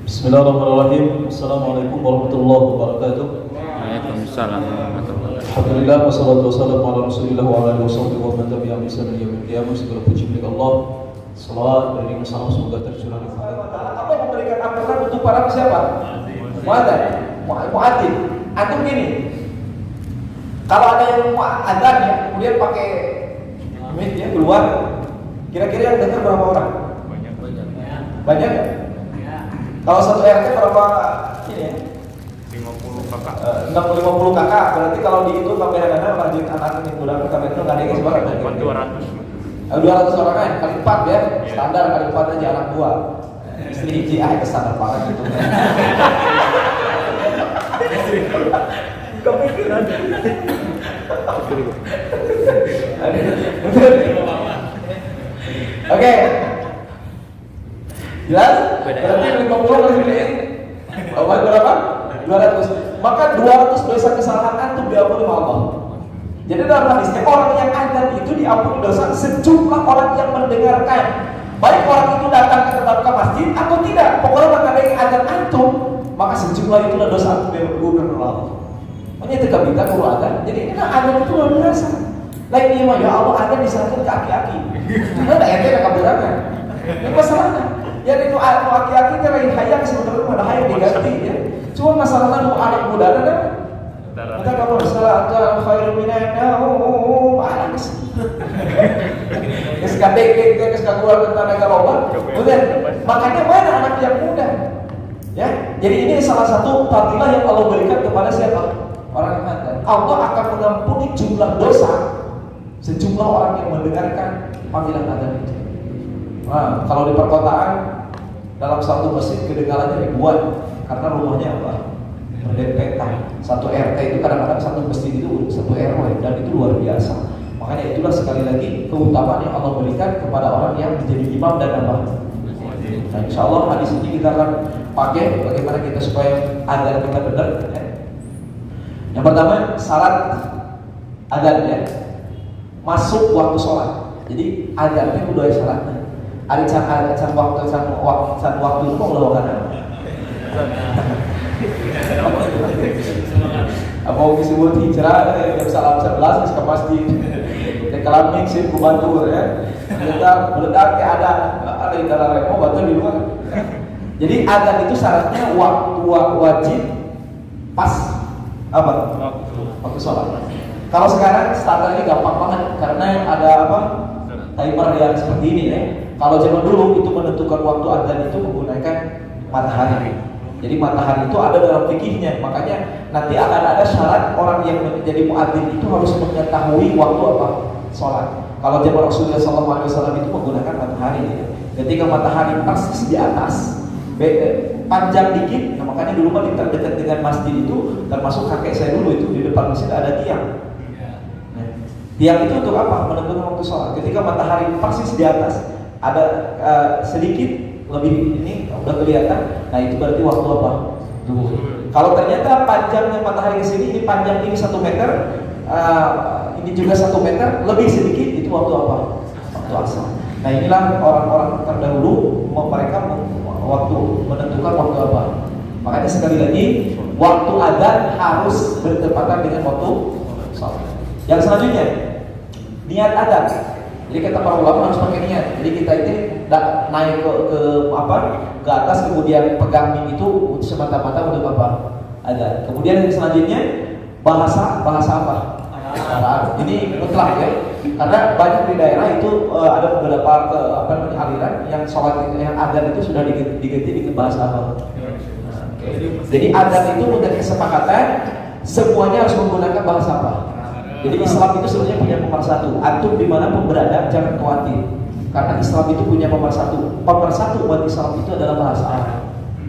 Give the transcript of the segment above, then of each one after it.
Bismillahirrahmanirrahim. Assalamualaikum warahmatullahi wabarakatuh. Waalaikumsalam warahmatullahi wabarakatuh. Alhamdulillah wassalatu wassalamu ala Rasulillah wa ala alihi wasahbihi wa man tabi'ahum bi ihsan ila yaumil qiyamah. Segala puji milik Allah. Salawat dan salam semoga tercurah kepada Allah memberikan ampunan untuk para siapa? Muadzin. Muadzin. Antum gini. Kalau ada yang adzan ya, kemudian pakai mic ya keluar, kira-kira yang dengar berapa orang? Banyak ya? Kalau satu RT berapa ini ya? 50 kakak. 50 kakak, berarti kalau dihitung kamera lanjut anak ini udah kamera itu nggak ada yang sebarang. 200 orang kan, kali 4 ya, standar kali 4 aja anak 2. Istri hiji, standar banget gitu. Kepikiran. Oke. Jelas? Berarti 50 kali ini. Berapa? 200. Maka 200 dosa kesalahan antum diampuni oleh Allah. Jadi dalam hadisnya orang yang adzan itu diampuni dosa sejumlah orang yang mendengarkan. Baik orang itu datang ke tempat masjid atau tidak. Pokoknya maka ada yang adzan antum, maka sejumlah itulah dosa antum yang berguna oleh Allah. Makanya itu kita kalau adzan. Jadi ini adzan itu luar biasa. Lain dia mah ya Allah adzan diserahkan ke aki-aki. Cuma ada ente yang kaburangan. Ini masalahnya. Ya itu aki-aki kan lain hayang sebenarnya ada hayang diganti ya. Cuma masalahnya mau anak muda ada. Kita kamu salat khairu minan naum ala kes. Kes kadek kes keluar tentang negara loba. Betul. Makanya mana anak yang muda? Ya. Jadi ini salah satu fadilah yang Allah berikan kepada siapa? Orang yang adzan. Allah akan mengampuni jumlah dosa sejumlah orang yang mendengarkan panggilan adzan itu. Nah, kalau di perkotaan dalam satu masjid kedengarannya ribuan karena rumahnya apa? Berdempetan. Satu RT itu kadang-kadang satu masjid itu satu RW dan itu luar biasa. Makanya itulah sekali lagi keutamaan yang Allah berikan kepada orang yang menjadi imam dan apa? Nah, insya Allah hadis ini kita akan pakai bagaimana kita supaya adzan kita benar. Ya. Yang pertama syarat adzan ya masuk waktu sholat. Jadi adzan itu dua syaratnya. Ada can waktu itu mau lakukan apa? Apa disebut hijrah jam salam 11 ke masjid. Kalau mixin ku bantu ya. Meledak kayak ada di dalam repo bantu di luar. Jadi adzan itu syaratnya waktu wajib pas apa? Waktu sholat. Kalau sekarang standarnya gampang banget karena ada apa? Timer yang seperti ini ya. Kalau zaman dulu itu menentukan waktu adzan itu menggunakan matahari. Jadi matahari itu ada dalam fikihnya. Makanya nanti akan ada syarat orang yang menjadi muadzin itu harus mengetahui waktu apa? Sholat. Kalau zaman Rasulullah SAW itu menggunakan matahari ya. Ketika matahari persis di atas panjang dikit, nah makanya dulu mah dekat dengan masjid itu termasuk kakek saya dulu itu di depan masjid ada tiang. Tiang itu untuk apa? Menentukan waktu sholat. Ketika matahari persis di atas, ada sedikit lebih ini udah kelihatan. Nah itu berarti waktu apa? Zuhur. Kalau ternyata panjangnya matahari ke sini, ini panjang ini 1 meter, ini juga 1 meter, lebih sedikit itu waktu apa? Waktu asar. Nah inilah orang-orang terdahulu mereka waktu menentukan waktu apa? Makanya sekali lagi waktu adzan harus bertepatan dengan waktu sholat. Yang selanjutnya niat adzan. Jadi kata para ulama harus pakai niat. Jadi kita ini naik ke atas kemudian pegang mic itu semata-mata untuk apa? Adzan. Kemudian yang selanjutnya bahasa apa? Arab. Ini mutlak ya. Karena banyak di daerah itu ada beberapa aliran yang sholat yang adzan itu sudah diganti dengan bahasa apa? Jadi adzan itu menjadi kesepakatan semuanya harus menggunakan bahasa apa? Jadi Islam itu sebenarnya punya pemersatu. Antum dimanapun berada jangan khawatir, karena Islam itu punya pemersatu. Pemersatu buat Islam itu adalah bahasa Arab.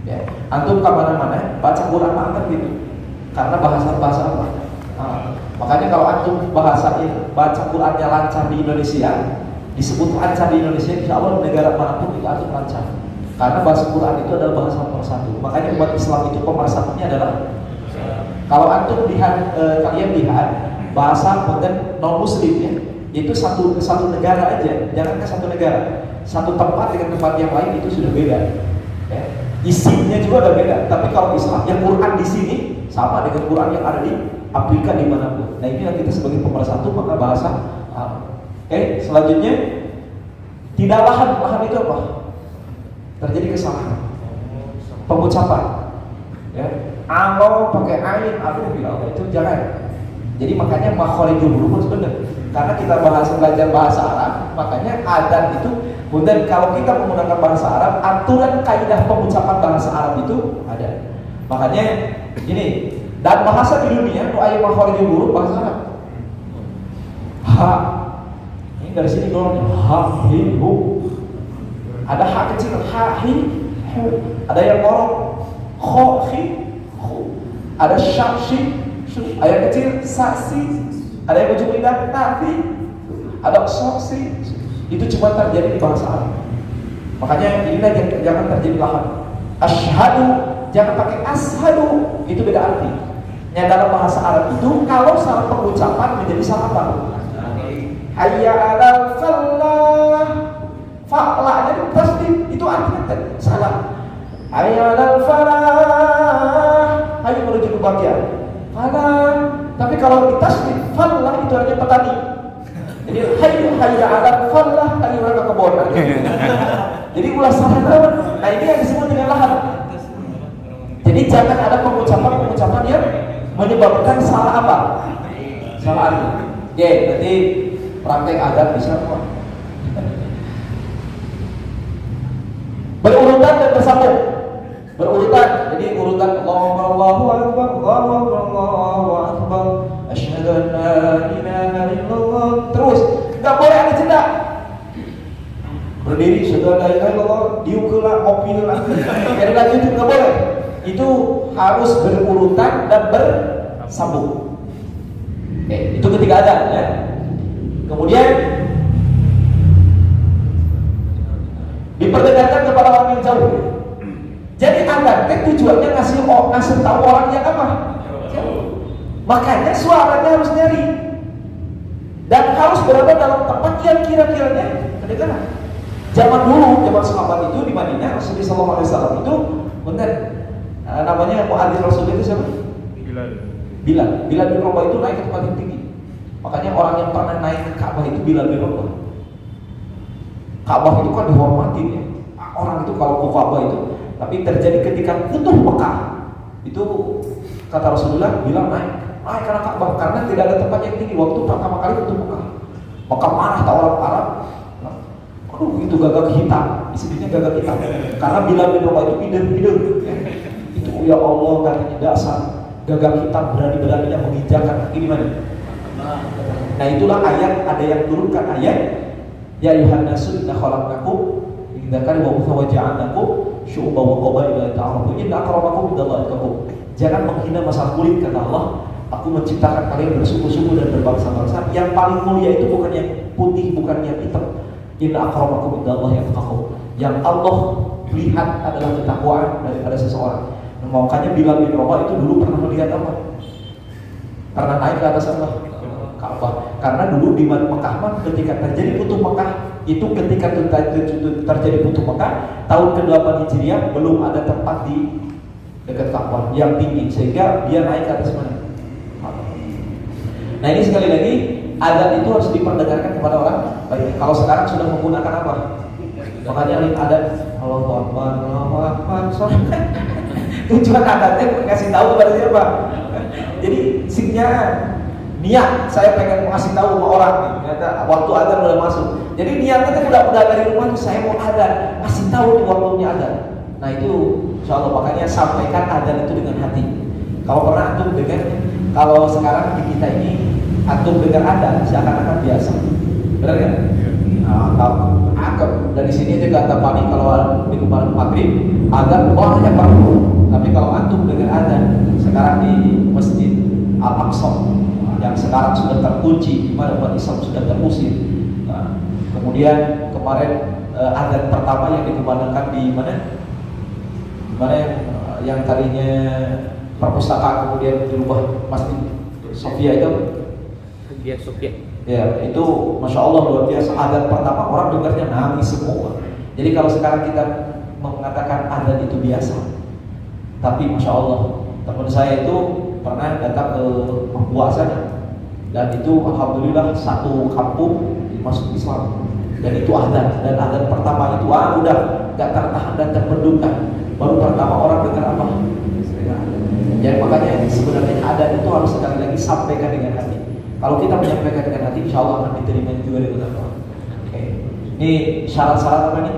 Ya. Antum kemana-mana baca Quran banget gitu, karena bahasa apa? Makanya kalau antum baca Qurannya lancar di Indonesia, disebut lancar di Indonesia, insya Allah negara manapun itu antum lancar. Karena bahasa Quran itu adalah bahasa pemersatu. Makanya buat Islam itu pemersatunya adalah kalau antum kalian lihat bahasa konten non muslim ya, itu satu negara aja, jangan ke satu negara, satu tempat dengan tempat yang lain itu sudah beda. Ya. isinya juga udah beda. Tapi kalau Islam, yang Quran di sini sama dengan Quran yang ada di Afrika dimanapun. Nah ini yang kita sebagai pemersatu maka bahasa Arab. Oke, selanjutnya tidak lahan itu apa? Terjadi kesalahan pengucapan. Ya, Allah pakai ain, aku bilang itu jangan. Jadi makanya makhorijul huruf benar. Karena kita belajar bahasa Arab, makanya adan itu. Kemudian kalau kita menggunakan bahasa Arab, aturan kaidah pengucapan bahasa Arab itu ada. Makanya ini dan bahasa di dunia itu ayat makhorijul huruf bahasa Arab. Ha, ini dari sini keluarnya ha, hi, hu. Ada ha kecil, ha, hi, hu. Ada yang ngorok, kho, hi, hu. Ada sya, shi, shu. Ada yang kecil, sa, si. Ada yang ujung lidah, nafi. Ada so, si. Itu cuma terjadi di bahasa Arab. Makanya inilah jangan terjadi lahan. Asyhadu jangan pakai ashadu, itu beda arti. Yang dalam bahasa Arab itu kalau salah pengucapan menjadi salah apa? Hayya 'alal falah. Fa'la'nya itu tasdid, itu artinya salah. Hayya 'alal falah. Ayo menuju kebahagiaan. Falah. Tapi kalau ditasdid falah itu artinya petani. Jadi hayya 'alal falah, ayo ke kebun. Jadi ulah salah. Nah ini yang disebut dengan lahan. Jadi jangan ada pengucapan yang menyebabkan salah apa? Salah arti. Oke, nanti praktek adat bisa kok. Berurutan dan bersambung. Berurutan. Jadi urutan Allahu akbar, Allahu akbar, asyhadu an la ilaha illallah. Terus, enggak boleh ada jeda. Berdiri asyhadu an la ilaha illallah, diukula, opila. Jadi lanjut enggak boleh. Itu harus berurutan dan bersambung. Oke, itu ketiga adat ya. Kemudian diperdengarkan kepada orang yang jauh. Jadi adat tujuannya ngasih tahu orang yang apa? Jauh. Makanya suaranya harus nyari dan harus berada dalam tempat yang kira-kiranya kedengaran. Zaman dulu, zaman sahabat itu di Madinah, Rasulullah SAW itu benar. Namanya muadzin Rasul itu siapa? Bilal bin Rabah itu naik ke tempat yang tinggi. Makanya orang yang pernah naik ke Ka'bah itu Bilal bin Rabah. Ka'bah itu kan dihormatin ya. Orang itu kalau ke Ka'bah itu, tapi terjadi ketika Futuh Mekah itu kata Rasulullah Bilal naik karena Ka'bah karena tidak ada tempat yang tinggi waktu pertama kali Futuh Mekah. Maka marah tak orang Arab. Aduh itu gagak hitam, isinya gagak hitam. Karena Bilal bin Rabah itu bider. Itu ya Allah katanya dasar gagak hitam berani-beraninya menginjakan kaki di mana? Nah itulah ayat, ada yang turunkan ayat ya ayuhan nasu inna khalaqnakum min dzakarin wa untha wa ja'alnakum syu'uban wa qabaila ta'arafu inna akramakum indallahi atqakum. Jangan menghina masalah kulit kata Allah. Aku menciptakan kalian bersuku-suku dan berbangsa-bangsa. Yang paling mulia itu bukan yang putih, bukan yang hitam. Inna akramakum indallahi atqakum. Yang Allah lihat adalah ketakwaan daripada seseorang. Makanya Bilal bin Rabah itu dulu pernah melihat apa? Karena naik ke atas apa? Ka'bah. Karena dulu di Mekah ketika terjadi Futuh Mekah, itu ketika terjadi Futuh Mekah tahun ke-8 Hijriah belum ada tempat di dekat Ka'bah yang tinggi sehingga dia naik ke atas mana? Nah ini sekali lagi adat itu harus diperdengarkan kepada orang baik. Kalau sekarang sudah menggunakan apa? Makanya adat Allahu Akbar, Allahu Akbar. Tujuan adatnya kasih tahu kepada siapa? Jadi sinyal niat saya pengen kasih tahu sama orang nih. Ternyata waktu adzan udah masuk. Jadi niatnya kan udah dari rumah tuh saya mau adzan, kasih tahu nih waktunya adzan. Nah itu insyaallah makanya sampaikan adzan itu dengan hati. Kalau pernah antum dengar, kalau sekarang di kita ini antum dengar adzan seakan-akan biasa. Benar kan? Dari sini juga kata Pak kalau di kemarin maghrib adzan banyak banget. Tapi kalau antum dengan adzan sekarang di Masjid Al-Aqsa yang sekarang sudah terkunci, di mana umat Islam sudah terusir. Nah, kemudian kemarin adzan pertama yang dikumandangkan di mana? Di mana yang tadinya perpustakaan kemudian dirubah Masjid Sofia itu? Sofia. Ya, itu Masya Allah luar biasa. Adzan pertama orang dengarnya nangis semua. Jadi kalau sekarang kita mengatakan adzan itu biasa. Tapi Masya Allah, teman saya itu pernah datang ke Papua sana, dan itu alhamdulillah satu kampung masuk Islam, dan itu adzan, dan adzan pertama itu udah gak tertahan dan terbendungkan. Baru pertama orang dengar apa? Jadi makanya sebenarnya adat itu harus sekali lagi sampaikan dengan hati. Kalau kita menyampaikan dengan hati, insya Allah akan diterima juga di Allah. Oke. Ini syarat-syarat apa nih?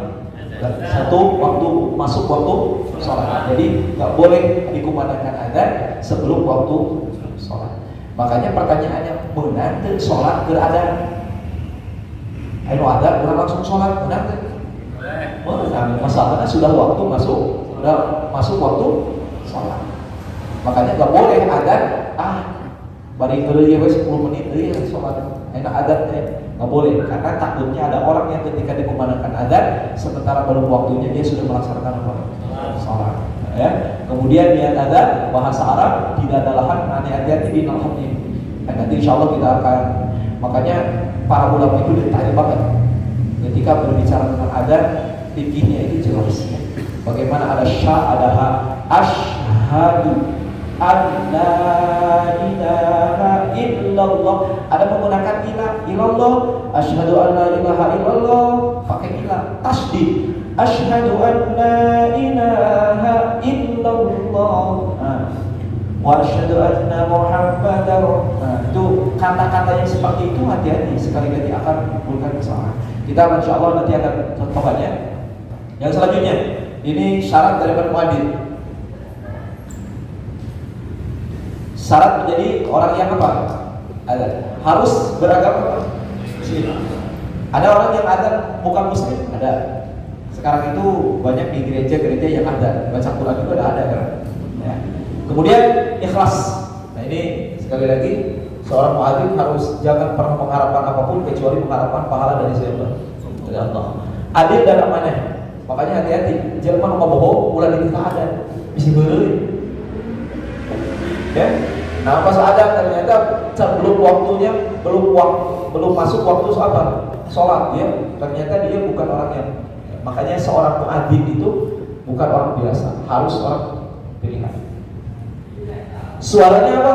Satu, waktu masuk waktu sholat. Jadi nggak boleh dikumandangkan adzan sebelum waktu sholat. Makanya pertanyaannya, benar tuh sholat beradzan? Ayo adzan, udah langsung sholat, benar tuh? Benar. Masalahnya sudah waktu masuk waktu sholat. Makanya nggak boleh adzan, bari ya 10 menit ya sholat. Enak adzan nggak boleh, karena takutnya ada orang yang ketika dikumandangkan adzan sementara belum waktunya dia sudah melaksanakan apa? Sholat. Ya. Kemudian niat adzan bahasa Arab tidak ada lahan, hati-hati di nalhamnya. Nanti insya Allah kita akan, makanya para ulama itu detail banget ketika berbicara tentang adzan, fikihnya itu jelas. Bagaimana ada sya, ada ha, asyhadu an la ilaha illallah, ada menggunakan ilallah, asyhadu an la ilaha illallah pakai ilah, tasdid, asyhadu an la ilaha illallah, wa asyhadu anna muhammadar, itu kata-kata yang seperti itu hati-hati, sekali lagi akan menimbulkan kesalahan. Kita insyaallah nanti akan contohnya. Yang selanjutnya, ini syarat daripada muadzin. Syarat menjadi orang yang apa? Harus beragama Muslim. Ada orang yang bukan Muslim, ada. Sekarang itu banyak di gereja-gereja yang ada baca Quran itu ada kan? Ya. Kemudian ikhlas. Nah ini sekali lagi seorang muadzin harus jangan pernah mengharapkan apapun kecuali mengharapkan pahala dari siapa? Dari Allah. Adil dan amanah. Makanya hati-hati. Jangan bohong, mulai kita ada bisa beri. Ya. Nah pas ada ternyata sebelum waktunya belum masuk waktu sholat ya, ternyata dia bukan orang yang, makanya seorang muadzin itu bukan orang biasa, harus orang pilihan. Suaranya apa?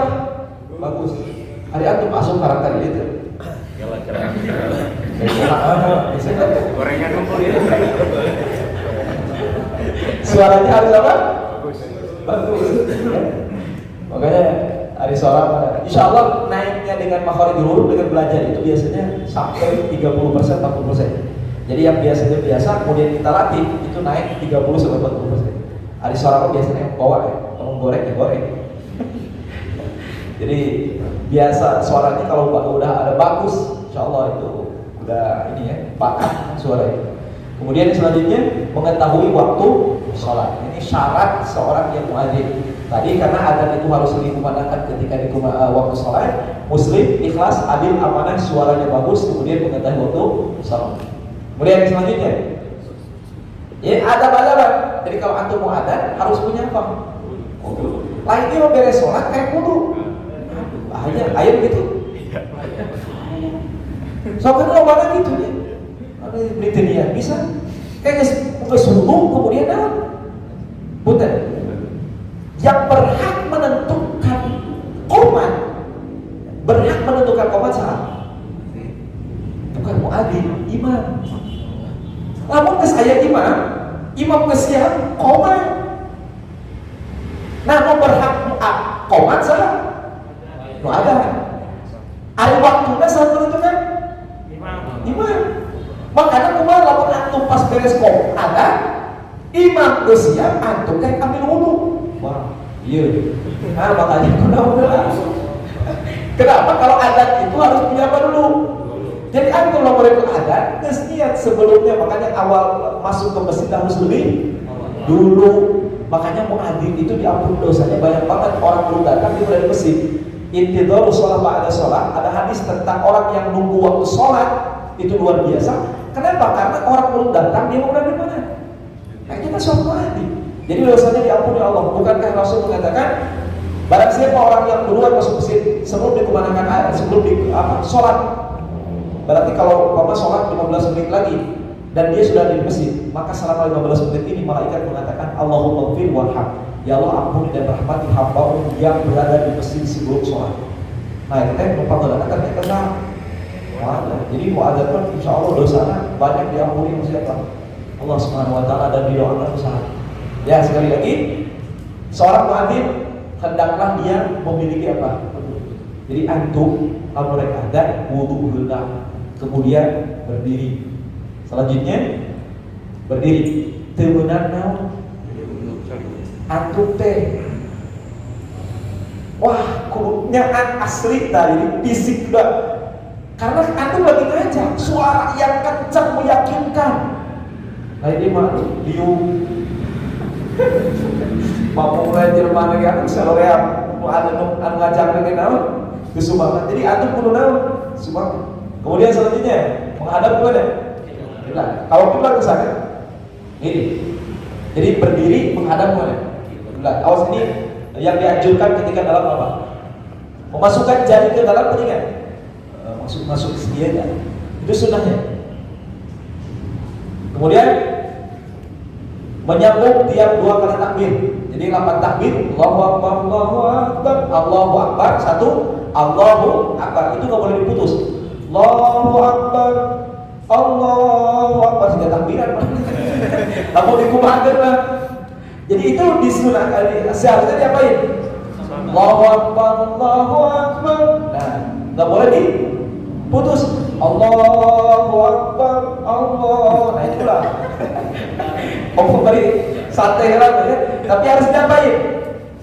Bagus. Hari antum masuk karakter itu. Gorengan kumpul ya. Suaranya harus apa? Bagus. Makanya hari seorang, insya Allah naiknya dengan makhraj huruf dengan belajar itu biasanya sampai 30%, 40%. Jadi yang biasanya biasa, kemudian kita latih itu naik 30-40%. Hari seorang biasanya bawa tolong goreng ya goreng. Jadi biasa suaranya kalau udah ada bagus, insya Allah itu udah ini ya bakat suara itu. Kemudian selanjutnya mengetahui waktu sholat. Ini syarat seorang yang muadzin. Tadi karena adzan itu harus dikumandangkan ketika waktu sholat, Muslim, ikhlas, adil, amanah, suaranya bagus, kemudian mengetahui waktu sholat. Kemudian selanjutnya, ya adab-adaban. Jadi kalau antum mau adzan harus punya apa? Lainnya mau beres sholat kayak wudu. Ayo gitu. Soalnya lo mana gitu ya? Ada niat bisa. Kayak subuh kemudian punten. Yang berhak menentukan qomat, berhak menentukan qomat siapa? Bukan muadzin, imam. Namun saya imam kesian qomat. Nah, mau berhak qomat siapa? Muadzin. Ada waktunya saat menentukan imam. Makanya kemarin lamun antum pas beres ada imam kesian antum kan ambil wudu. Wah, iya. Nah, makanya kenapa kalau adat itu harus punya apa dulu? Jadi antum kalau mereka adat, niat sebelumnya, makanya awal masuk ke masjid harus lebih dulu. Makanya muadzin itu diampuni dosanya banyak banget. Orang belum datang dia berada di masjid. Intidharu sholat ba'da sholat. Ada hadis tentang orang yang nunggu waktu sholat itu luar biasa. Kenapa? Karena orang belum datang dia mau berada di mana? Kayak kita sholat muadzin. Jadi dosanya diampuni Allah. Bukankah Rasul mengatakan barang siapa orang yang duluan masuk masjid sebelum dikumandangkan azan, sebelum sholat. Berarti kalau sholat 15 menit lagi dan dia sudah di masjid, maka selama 15 menit ini malaikat mengatakan Allahumma ighfir warham, ya Allah ampuni dan rahmati hamba-Mu yang berada di masjid sebelum sholat. Nah kita numpang mengatakan karena jadi muadzin pun insya Allah dosanya banyak diampuni oleh siapa? Allah Subhanahu Wa Taala dan didoakan usaha. Ya sekali lagi, seorang muadzin hendaklah dia memiliki apa? Jadi antum mereka dan wudu hendak, kemudian berdiri. Selanjutnya berdiri. Temenan naon? Antum teh. Wah, kulutnya asli tadi fisik juga. Karena antum lagi ngajak suara yang kencang meyakinkan. Nah ini mah liung. Mampu mulai Jerman lagi aku seloream mau ada anu ngajak lagi naon? Kesubangan. Jadi antum kudu naon? Subangan. Kemudian selanjutnya menghadap kepada kiblat. Kalau kiblat ke sana, ini. Jadi berdiri menghadap kepada kiblat. Awas ini yang dianjurkan ketika dalam apa? Memasukkan jari ke dalam telinga. Masuk sedia kan? Itu sunnahnya. Kemudian menyambung tiap 2 kali takbir. Jadi 8 takbir, Allahu Akbar, Allahu Akbar, Allahu Akbar, 1, Allahu Akbar. Itu nggak boleh diputus. Allahu Akbar, Allahu Akbar, 3 takbiran. Kamu dikumpulkan lah. Jadi itu disunahkan. Seharusnya diapain? Allahu Akbar, Allahu Akbar. Nah, nggak boleh diputus. Allahu Akbar, Allah. Nah itulah. Kamu tadi santai lah, ya. Tapi harus diapain?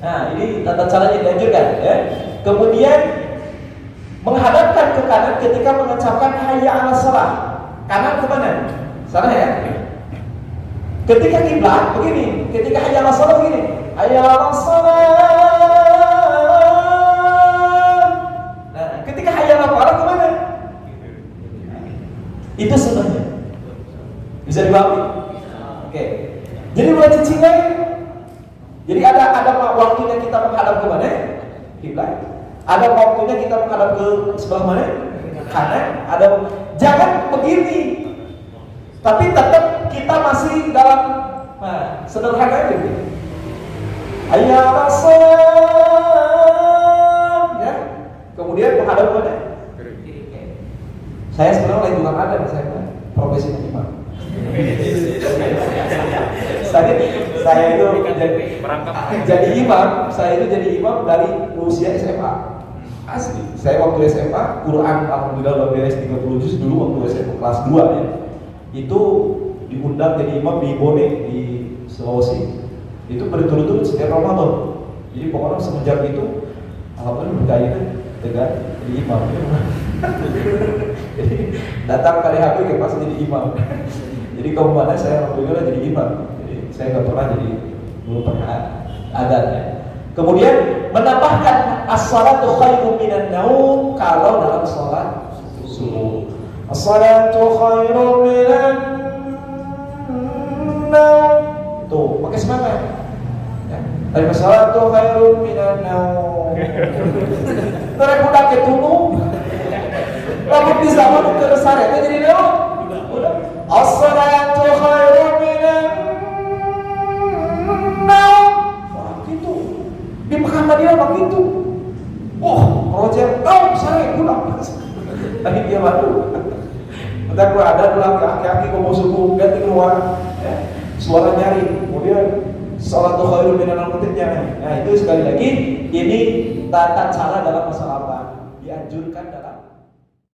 Nah ini tata caranya dianjurkan. Ya. Kemudian menghadapkan ke kanan ketika mengucapkan hayya 'alas shalah. Kanan ke mana? Sana ya. Ketika kiblat begini, ketika hayya 'alas shalah begini. Hayya 'alas shalah. Nah, ketika hayya 'alal falah ke mana? Itu sunnahnya. Bisa dipahami? Oke. Jadi mulai cicing lagi. Jadi ada waktunya kita menghadap ke mana? Kiblat. Ada waktunya kita menghadap ke sebelah mana? Kanan. Jangan begini. Tapi tetap kita masih dalam sederhana aja. Hayya 'alas shalah. Ya. Kemudian menghadap ke mana? Saya sebenarnya lagi bukan ada, saya profesi imam. saya itu jadi imam. Saya itu jadi imam dari usia SMA. Asli. Saya waktu SMA Quran alhamdulillah udah beres 30 juz dulu waktu SMA kelas 2 ya. Itu diundang jadi imam di Bone di Sulawesi. Itu berturut-turut setiap Ramadan. Jadi pokoknya semenjak itu alhamdulillah bergaya dengan jadi imam. Jadi datang kali habis ke pas jadi imam. Jadi kalau mana saya alhamdulillah jadi imam. Jadi saya nggak pernah jadi belum pernah adanya. Kemudian menambahkan as-salatu khairum minan naum kalau dalam salat subuh. As-salatu khairum minan naum. Tuh, pakai semangat. Ya. Tapi as-salatu khairum minan naum. Terus udah ketemu. Rambut di zaman ke saretnya jadi naon? As-salatu khairum minan naum. Begitu. Di Mekah Madinah begitu. Roger, saya pulang. Tadi dia baru. Entah gua ada dulu laki-laki ngomong suku ganti keluar. Suara nyari. Kemudian salatu khairum minan naum ketiknya. Nah, itu sekali lagi ini tata cara dalam masalah apa? Dianjurkan dalam